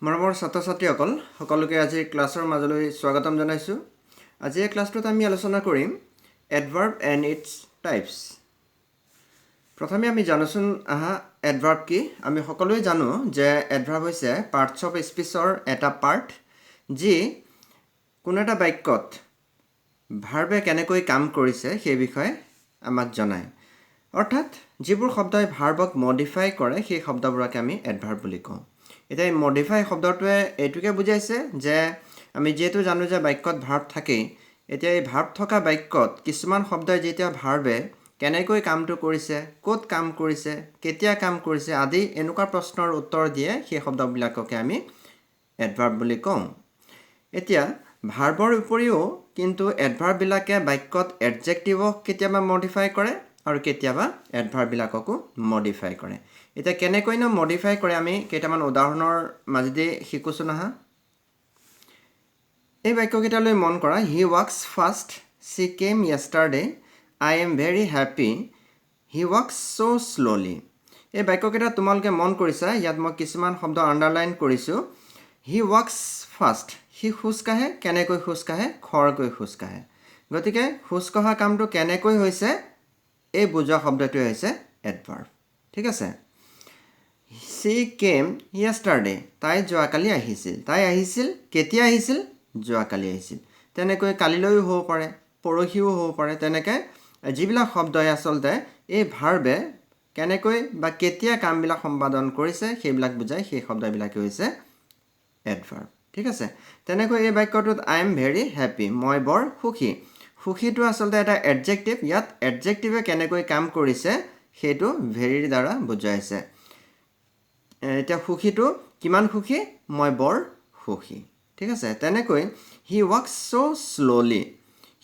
মৰমৰ ছাত্ৰ-ছাত্ৰীসকল সকলোকে আজি ক্লাছৰ মাজলৈ স্বাগতম জনাইছোঁ। আজি এই ক্লাছটোত আমি আলোচনা কৰিম এডভাৰ্ব এণ্ড ইটছ টাইপছ। প্ৰথমে আমি জানোচোন এডভাৰ্ব কি। আমি সকলোৱে জানো যে এডভাৰ্ব হৈছে পাৰ্টছ অফ স্পীচৰ এটা পাৰ্ট, যি কোনো এটা বাক্যত ভাৰ্বে কেনেকৈ কাম কৰিছে সেই বিষয়ে আমাক জনায়। অৰ্থাৎ যিবোৰ শব্দই ভাৰ্বক মডিফাই কৰে সেই শব্দবোৰক আমি এডভাৰ্ব বুলি কওঁ। এতিয়া এই মডিফাই শব্দটোৱে এইটোকে বুজাইছে যে আমি যিহেতু জানো যে বাক্যত ভাৰ্ব থাকেই, এতিয়া এই ভাৰ্ব থকা বাক্যত কিছুমান শব্দই যেতিয়া ভাৰ্বে কেনেকৈ কামটো কৰিছে, ক'ত কাম কৰিছে, কেতিয়া কাম কৰিছে আদি এনেকুৱা প্ৰশ্নৰ উত্তৰ দিয়ে সেই শব্দবিলাককে আমি এডভাৰ্ব বুলি কওঁ। এতিয়া ভাৰ্বৰ উপৰিও কিন্তু এডভাৰ্ববিলাকে বাক্যত এডজেক্টিভক কেতিয়াবা মডিফাই কৰে আৰু কেতিয়াবা এডভাৰ্ববিলাককো মডিফাই কৰে। এতিয়া কেনেকৈনো মডিফাই কৰে আমি কেইটামান উদাহৰণৰ মাজেদি শিকোচোন এই বাক্যকেইটালৈ মন কৰা। He walks fast, she came yesterday, I am very happy, he walks so' slowly. এই বাক্যকেইটা তোমালোকে মন কৰিছা। ইয়াত মই কিছুমান শব্দ আণ্ডাৰলাইন কৰিছোঁ। হি ৱাক্স ফাষ্ট, সি খোজকাঢ়ে। কেনেকৈ খোজকাঢ়ে? খৰকৈ খোজকাঢ়ে। গতিকে খোজকঢ়া কামটো কেনেকৈ হৈছে এই বুজোৱা শব্দটোৱে হৈছে এডভাৰ্ব। ঠিক আছে। শ্বি কেম য়েষ্টাৰডে, তাই যোৱাকালি আহিছিল। তাই আহিছিল, কেতিয়া আহিছিল? যোৱাকালি আহিছিল। তেনেকৈ কালিলৈও হ'ব পাৰে, পৰহিও হ'ব পাৰে। তেনেকৈ যিবিলাক শব্দই আচলতে এই ভাৰ্বে কেনেকৈ বা কেতিয়া কামবিলাক সম্পাদন কৰিছে সেইবিলাক বুজায়, সেই শব্দবিলাকে হৈছে এডভাৰ্ব। ঠিক আছে। তেনেকৈ এই বাক্যটোত আই এম ভেৰি হেপ্পী, মই বৰ সুখী। সুখীটো আচলতে এটা এডজেক্টিভ। ইয়াত এডজেক্টিভে কেনেকৈ কাম কৰিছে সেইটো ভেৰিৰ দ্বাৰা বুজাইছে। এতিয়া সুখীটো কিমান সুখী? মই বৰ সুখী। ঠিক আছে। তেনেকৈ হি ৱাক্স ছ' শ্ল'লি,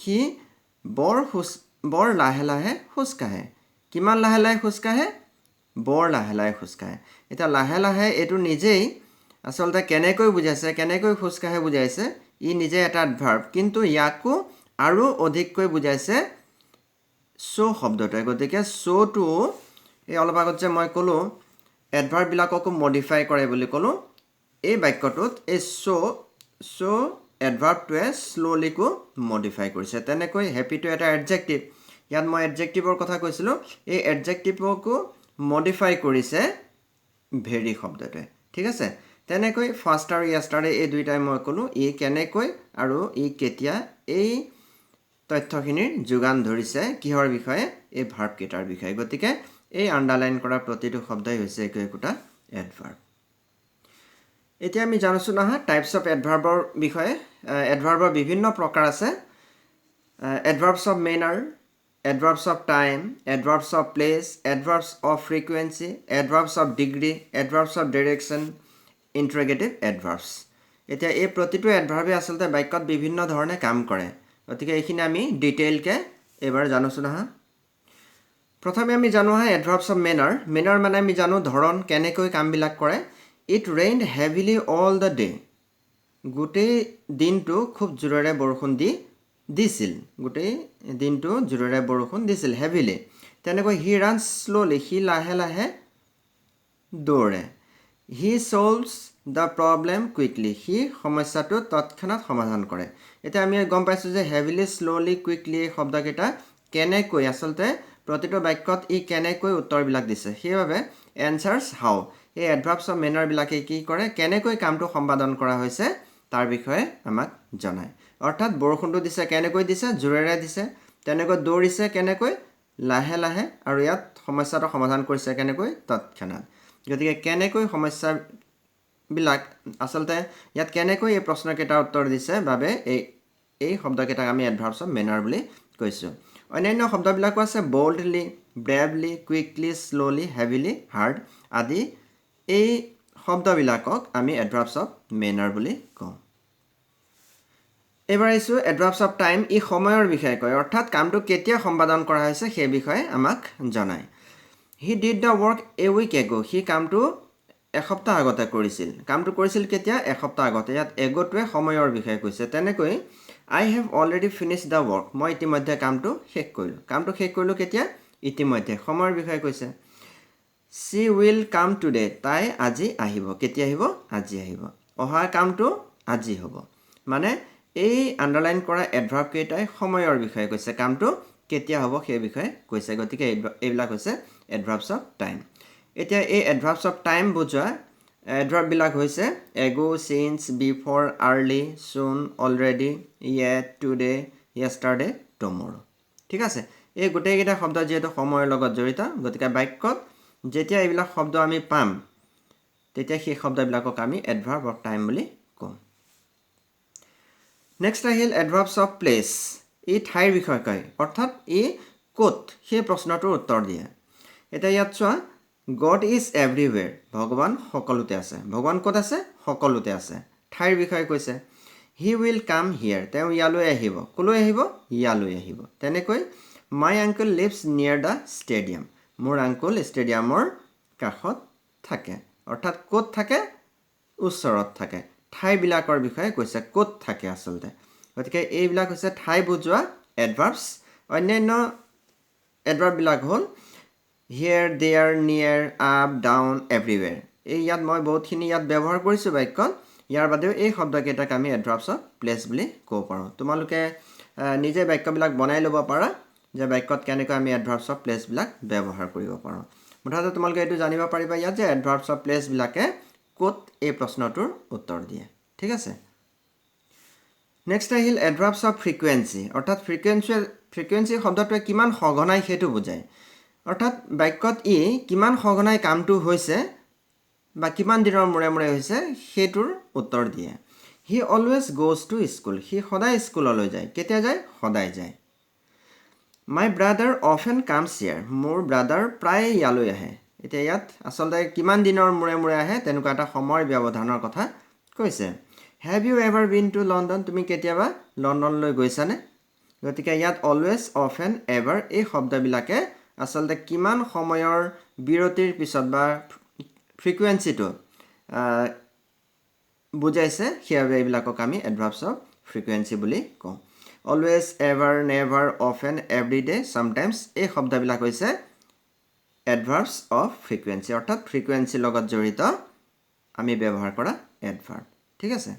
সি বৰ লাহে লাহে খোজকাঢ়ে। কিমান লাহে লাহে খোজকাঢ়ে? বৰ লাহে লাহে খোজকাঢ়ে। এতিয়া লাহে লাহে এইটো নিজেই আচলতে কেনেকৈ বুজাইছে, কেনেকৈ খোজকাঢ়ে বুজাইছে, ই নিজে এটা এডভাৰ্ব, কিন্তু ইয়াকো আৰু অধিককৈ বুজাইছে ছ' শব্দটোৱে। গতিকে শ্ব'টো এই অলপ আগত যে মই ক'লোঁ এডভাৰ্ববিলাককো মডিফাই কৰে বুলি ক'লোঁ, এই বাক্যটোত এই ছ' এডভাৰ্বটোৱে শ্ল'লিকো মডিফাই কৰিছে। তেনেকৈ হেপ্পীটো এটা এডজেক্টিভ। ইয়াত মই এডজেক্টিভৰ কথা কৈছিলোঁ। এই এডজেক্টিভকো মডিফাই কৰিছে ভেৰি শব্দটোৱে। ঠিক আছে। তেনেকৈ ফাৰ্ষ্ট আৰু য়েষ্টাৰডে এই দুইটাই মই ক'লোঁ ই কেনেকৈ আৰু ই কেতিয়া এই তথ্যখিনিৰ যোগান ধৰিছে কিহৰ বিষয়ে? এই ভাৰ্বকেইটাৰ বিষয়ে। গতিকে এই আণ্ডাৰলাইন কৰা প্ৰতিটো শব্দই হৈছে একোটা এডভাৰ্ব। এতিয়া আমি জানোচোন টাইপছ অফ এডভাৰ্বৰ বিষয়ে। এডভাৰ্বৰ বিভিন্ন প্ৰকাৰ আছে। Adverbs of manner, adverbs of time, adverbs of place, adverbs of frequency, adverbs of degree, adverbs of direction, interrogative adverbs. এতিয়া এই প্ৰতিটো এডভাৰ্বে আচলতে বাক্যত বিভিন্ন ধৰণে কাম কৰে। গতিকে এইখিনি আমি ডিটেইলকৈ এইবাৰ জানোচোন প্ৰথমে আমি জানো এডভাৰ্বছ অফ মেনাৰ। মেনাৰ মানে আমি জানো ধৰণ, কেনেকৈ কামবিলাক কৰে। It rained heavily all the day, গোটেই দিনটো খুব জোৰেৰে বৰষুণ দিছিল। গোটেই দিনটো জোৰেৰে বৰষুণ দিছিল, হেভিলি। তেনেকৈ হি ৰান শ্ল'লি, সি লাহে লাহে দৌৰে। হি ছল্ভছ দ্য প্ৰব্লেম কুইকলি, সি সমস্যাটো তৎক্ষণাত সমাধান কৰে। এতিয়া আমি গম পাইছোঁ যে হেভিলি, শ্ল'লি, কুইকলি এই শব্দকেইটা কেনেকৈ আচলতে প্ৰতিটো বাক্যত ই কেনেকৈ উত্তৰবিলাক দিছে। সেইবাবে এনচাৰ্ছ হাউ, এই এডভাৰ্বছ অফ মেনাৰবিলাকে কি কৰে, কেনেকৈ কামটো সম্পাদন কৰা হৈছে তাৰ বিষয়ে আমাক জনায়। অৰ্থাৎ বৰষুণটো দিছে, কেনেকৈ দিছে? জোৰেৰে দিছে। তেনেকৈ দৌৰিছে, কেনেকৈ? লাহে লাহে। আৰু ইয়াত সমস্যাটো সমাধান কৰিছে কেনেকৈ? তৎক্ষণাত। গতিকে কেনেকৈ সমস্যাবিলাক আচলতে ইয়াত কেনেকৈ এই প্ৰশ্নকেইটাৰ উত্তৰ দিছে বাবে এই শব্দকেইটাক আমি এডভাৰ্বছ অফ মেনাৰ বুলি কৈছোঁ। অন্যান্য শব্দবিলাকো আছে। বল্ডলি, ব্ৰেভলি, কুইকলি, শ্ল'লি, হেভিলি, হাৰ্ড আদি এই শব্দবিলাকক আমি এডভাৰ্বছ অফ মেনাৰ বুলি কওঁ। এইবাৰ আহিছোঁ এডভাৰ্বছ অফ টাইম। ই সময়ৰ বিষয়ে কয়, অৰ্থাৎ কামটো কেতিয়া সম্পাদন কৰা হৈছে সেই বিষয়ে আমাক জনায়। He did the work a week ago', সি কামটো এসপ্তাহ আগতে কৰিছিল। কামটো কৰিছিল কেতিয়া? এসপ্তাহ আগতে। ইয়াত এগ'টোৱে সময়ৰ বিষয়ে কৈছে। তেনেকৈ I have already finish the work, মই ইতিমধ্যে কামটো শেষ কৰিলোঁ। কামটো শেষ কৰিলোঁ কেতিয়া? ইতিমধ্যে। সময়ৰ বিষয়ে কৈছে। শ্বি উইল কাম টুডে, তাই আজি আহিব। কেতিয়া আহিব? আজি আহিব। অহা কামটো আজি হ'ব মানে এই আন্ডাৰলাইন কৰা এডভাৰ্ব কেইটাই সময়ৰ বিষয়ে কৈছে কামটো কেতিয়া হ'ব সেই বিষয়ে কৈছে গতিকে এইবিলাক হৈছে এডভাৰ্বছ অফ টাইম এতিয়া এই এডভাৰ্বছ অফ টাইম বুজোৱা এডভাৰ্ববিলাক হৈছে এগো চিন্স বিফৰ আৰ্লি চুন অলৰেডি য়েট টুডে য়েষ্টাৰডে টুমৰো ঠিক আছে এই গোটেইকেইটা শব্দ যিহেতু সময়ৰ লগত জড়িত গতিকে বাক্যত যেতিয়া এইবিলাক শব্দ আমি পাম তেতিয়া সেই শব্দবিলাকক আমি এডভাৰ্ব অফ টাইম বুলি কওঁ নেক্সট আহিল এডভাৰ্বছ অফ প্লেচ ই ঠাইৰ বিষয়ে কয় অৰ্থাৎ ই ক'ত সেই প্ৰশ্নটোৰ উত্তৰ দিয়ে এতিয়া ইয়াত চোৱা গড ইজ এভৰিৱেৰ ভগৱান সকলোতে আছে ভগৱান ক'ত আছে সকলোতে আছে ঠাইৰ বিষয়ে কৈছে হি উইল কাম হিয়াৰ তেওঁ ইয়ালৈ আহিব ক'লৈ আহিব ইয়ালৈ আহিব তেনেকৈ মাই আংকল লিভছ নিয়াৰ দ্য ষ্টেডিয়াম মোৰ আংকল ষ্টেডিয়ামৰ কাষত থাকে অৰ্থাৎ ক'ত থাকে ওচৰত থাকে ঠাইবিলাকৰ বিষয়ে কৈছে ক'ত থাকে আচলতে গতিকে এইবিলাক হৈছে ঠাই বুজোৱা এডভাৰ্বছ অন্যান্য এডভাৰ্ববিলাক হ'ল হিয়াৰ দেয়াৰ নিয়াৰ আপ ডাউন এভৰিৱেৰ এই ইয়াত মই বহুতখিনি ইয়াত ব্যৱহাৰ কৰিছোঁ বাক্যত ইয়াৰ বাদেও এই শব্দকেইটাক আমি এডভাৰ্বছ অফ প্লেচ বুলি ক'ব পাৰোঁ তোমালোকে নিজে বাক্যবিলাক বনাই ল'ব পাৰা যে বাক্যত কেনেকৈ আমি এডভাৰ্বছ অফ প্লেচবিলাক ব্যৱহাৰ কৰিব পাৰোঁ মুঠতে তোমালোকে এইটো জানিব পাৰিবা ইয়াত যে এডভাৰ্বছ অফ প্লেচবিলাকে ক'ত এই প্ৰশ্নটোৰ উত্তৰ দিয়ে ঠিক আছে নেক্সট আহিল এডভাৰ্বছ অফ ফ্ৰিকুৱেঞ্চি অৰ্থাৎ ফ্ৰিকুৱেঞ্চি শব্দটোৱে কিমান সঘনাই সেইটো বুজায় অৰ্থাৎ বাক্যত ই কিমান সঘনাই কামটো হৈছে বা কিমান দিনৰ মূৰে মূৰে হৈছে সেইটোৰ উত্তৰ দিয়ে হি অলৱেজ গ'জ টু স্কুল সি সদায় স্কুললৈ যায় কেতিয়া যায় সদায় যায় মাই ব্ৰাদাৰ অফেন কামছ হিয়াৰ মোৰ ব্ৰাদাৰ প্ৰায় ইয়ালৈ আহে এতিয়া ইয়াত আচলতে কিমান দিনৰ মূৰে মূৰে আহে তেনেকুৱা এটা সময়ৰ ব্যৱধানৰ কথা কৈছে have you ever been to London তুমি কেতিয়াবা লণ্ডনলৈ গৈছানে গতিকে ইয়াত অলৱেজ অফেন এভাৰ এই শব্দবিলাকে আচলতে কিমান সময়ৰ বিৰতিৰ পিছত বা ফ্ৰিকুৱেঞ্চিটো বুজাইছে সেইবাবে এইবিলাকক আমি এডভাৰ্বছ অফ ফ্ৰিকুৱেঞ্চি বুলি কওঁ always ever never often every day চামটাইমছ এই শব্দবিলাক হৈছে এডভাৰ্বছ অফ ফ্ৰিকুৱেঞ্চি অৰ্থাৎ ফ্ৰিকুৱেঞ্চিৰ লগত জড়িত আমি ব্যৱহাৰ কৰা এডভাৰ্ব ঠিক আছে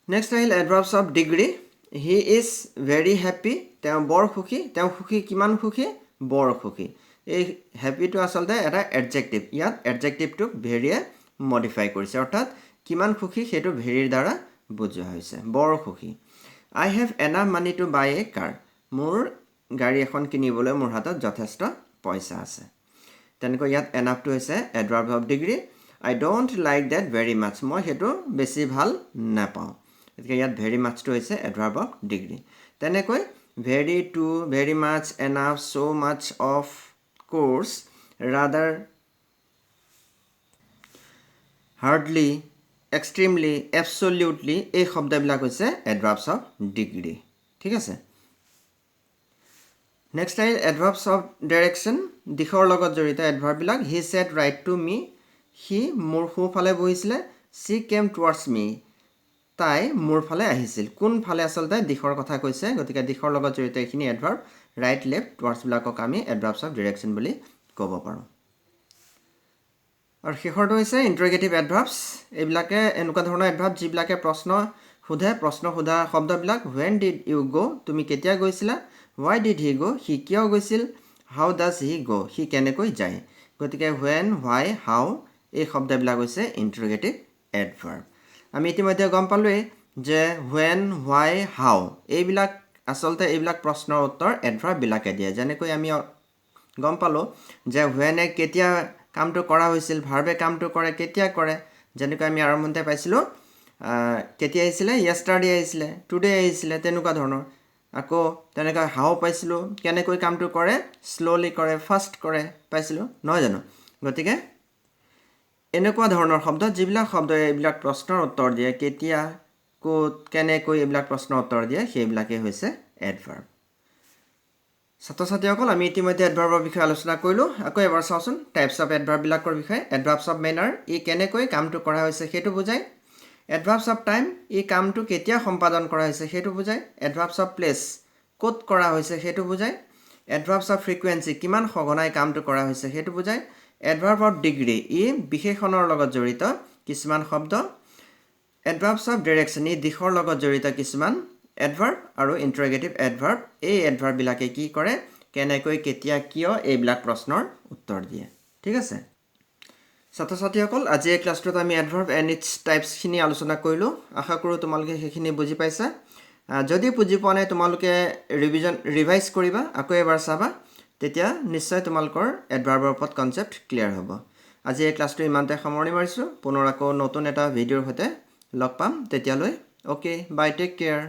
নেক্সট আহিল adverbs of degree he is very happy তেওঁ বৰ সুখী তেওঁ সুখী কিমান সুখী বৰ সুখী এই হেপ্পীটো আচলতে এটা এডজেক্টিভ ইয়াত এডজেক্টিভটোক ভেৰিয়ে মডিফাই কৰিছে অৰ্থাৎ কিমান সুখী সেইটো ভেৰিৰ দ্বাৰা বুজোৱা হৈছে বৰ সুখী আই হেভ এনাফ মানি টু বাই এ কাৰ মোৰ গাড়ী এখন কিনিবলৈ মোৰ হাতত যথেষ্ট পইচা আছে তেনেকৈ ইয়াত এনাফটো হৈছে adverb of degree I don't like that very much মই সেইটো বেছি ভাল নাপাওঁ গতিকে ইয়াত ভেৰি মাছটো হৈছে এডভাৰ্ব অফ ডিগ্ৰী তেনেকৈ very too very much enough so' much of course rather hardly extremely absolutely এই শব্দবিলাক হৈছে এডভাৰ্বছ অফ ডিগ্ৰী ঠিক আছে নেক্সট আহিল এডভাৰ্বছ অফ ডাইৰেকশ্যন দিশৰ লগত জড়িত এডভাৰ্ববিলাক he sat right to me সি মোৰ সোঁফালে বহিছিলে চি কেম টুৱাৰ্ডছ মি তাই মোৰ ফালে আহিছিল কোনফালে আচলতে দিশৰ কথা কৈছে গতিকে দিশৰ লগত জড়িত এইখিনি এডভাৰ্ব ৰাইট লেফ্ট টুৱাৰ্ডছবিলাকক আমি এডভাৰ্বছ অফ ডাইৰেকশ্যন বুলি ক'ব পাৰোঁ আৰু শেষৰটো হৈছে ইণ্টাৰগেটিভ এডভাৰ্বছ এইবিলাকে এনেকুৱা ধৰণৰ এডভাৰ্ব যিবিলাকে প্ৰশ্ন সোধা শব্দবিলাক হুৱেন ডিড ইউ গ' তুমি কেতিয়া গৈছিলা হোৱাই ডিড হি গ' সি কিয় গৈছিল হাউ ডাজ হি গ' সি কেনেকৈ যায় গতিকে হুৱেন হোৱাই হাউ এই শব্দবিলাক হৈছে ইণ্টাৰগেটিভ এডভাৰ্ব আমি ইতিমধ্যে গম পালোঁৱেই যে হুৱেন হোৱাই হাউ এইবিলাক আচলতে এইবিলাক প্ৰশ্নৰ উত্তৰ এডভাৰ্ববিলাকে দিয়ে যেনেকৈ আমি গম পালোঁ যে হুৱেনে কেতিয়া কামটো কৰা হৈছিল ভাৰ্বে কামটো কৰে কেতিয়া কৰে যেনেকৈ আমি আৰম্ভণিতে পাইছিলোঁ কেতিয়া আহিছিলে য়েষ্টাৰডে আহিছিলে টুডে আহিছিলে তেনেকুৱা ধৰণৰ আকৌ তেনেকৈ হাউ পাইছিলোঁ কেনেকৈ কামটো কৰে শ্ল'লি কৰে ফাষ্ট কৰে পাইছিলোঁ নহয় জানো গতিকে এনেকুৱা ধৰণৰ শব্দ যিবিলাক শব্দই এইবিলাক প্ৰশ্নৰ উত্তৰ দিয়ে কেতিয়া ক'ত কেনেকৈ এইবিলাক প্ৰশ্নৰ উত্তৰ দিয়ে সেইবিলাকেই হৈছে এডভাৰ্ব ছাত্ৰ ছাত্ৰীসকল আমি ইতিমধ্যে এডভাৰ্বৰ বিষয়ে আলোচনা কৰিলোঁ আকৌ এবাৰ চাওঁচোন টাইপছ অফ এডভাৰ্ববিলাকৰ বিষয়ে এডভাৰ্বছ অফ মেনাৰ ই কেনেকৈ কামটো কৰা হৈছে সেইটো বুজায় এডভাৰ্বছ অফ টাইম ই কামটো কেতিয়া সম্পাদন কৰা হৈছে সেইটো বুজায় এডভাৰ্বছ অফ প্লেচ ক'ত কৰা হৈছে সেইটো বুজায় এডভাৰ্বছ অফ ফ্ৰিকুৱেঞ্চি কিমান সঘনাই কামটো কৰা হৈছে সেইটো বুজায় এডভাৰ্ব অফ ডিগ্ৰী ই বিশেষণৰ লগত জড়িত কিছুমান শব্দ এডভাৰ্বছ অফ ডাইৰেকশ্যন এই দিশৰ লগত জড়িত কিছুমান এডভাৰ্ব আৰু ইণ্টাৰগেটিভ এডভাৰ্ব এই এডভাৰ্ববিলাকে কি কৰে কেনেকৈ কেতিয়া কিয় এইবিলাক প্ৰশ্নৰ উত্তৰ দিয়ে ঠিক আছে ছাত্ৰ ছাত্ৰীসকল আজি এই ক্লাছটোত আমি এডভাৰ্ব এণ্ড ইটছ টাইপছখিনি আলোচনা কৰিলোঁ আশা কৰোঁ তোমালোকে সেইখিনি বুজি পাইছা যদি বুজি পোৱা নাই তোমালোকে ৰিভাইজ কৰিবা আকৌ এবাৰ চাবা তেতিয়া নিশ্চয় তোমালোকৰ এডভাৰ্বৰ ওপৰত কনচেপ্ট ক্লিয়াৰ হ'ব আজি এই ক্লাছটো ইমানতে সামৰণি মাৰিছোঁ পুনৰ আকৌ নতুন এটা ভিডিঅ'ৰ সৈতে লগ পাম তেতিয়ালৈ অ'কে বাই টেক কেয়াৰ